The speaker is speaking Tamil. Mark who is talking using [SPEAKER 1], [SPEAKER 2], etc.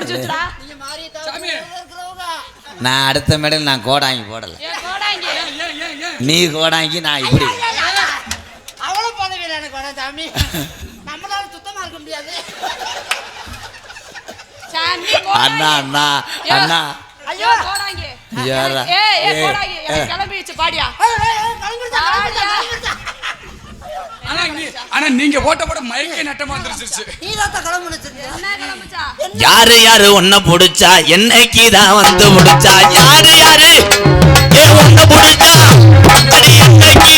[SPEAKER 1] பிடிச்சி வச்சுடா.
[SPEAKER 2] நான் அடுத்த மேடல் நான் கோடாங்கி போடல. நீ கோடாங்கி நான் இப்படி.
[SPEAKER 1] அவ்வளவு பதவியில் எனக்கு வர சாமி. நம்மளால சுத்தமா இருக்க முடியாது.
[SPEAKER 2] அண்ணா அண்ணா அண்ணா
[SPEAKER 1] ஐயோ கோடாங்கி. கோடாங்கி கிளம்பிச்சு பாடியா.
[SPEAKER 3] ஆனா நீங்க போட்ட போட மயக்க நட்டமா வந்துருச்சு.
[SPEAKER 2] யாரு யாரு ஒன்ன புடிச்சா என்னைக்குதான் வந்து முடிச்சா யாரு யாரு ஒன்ன புடிச்சா என்னைக்கு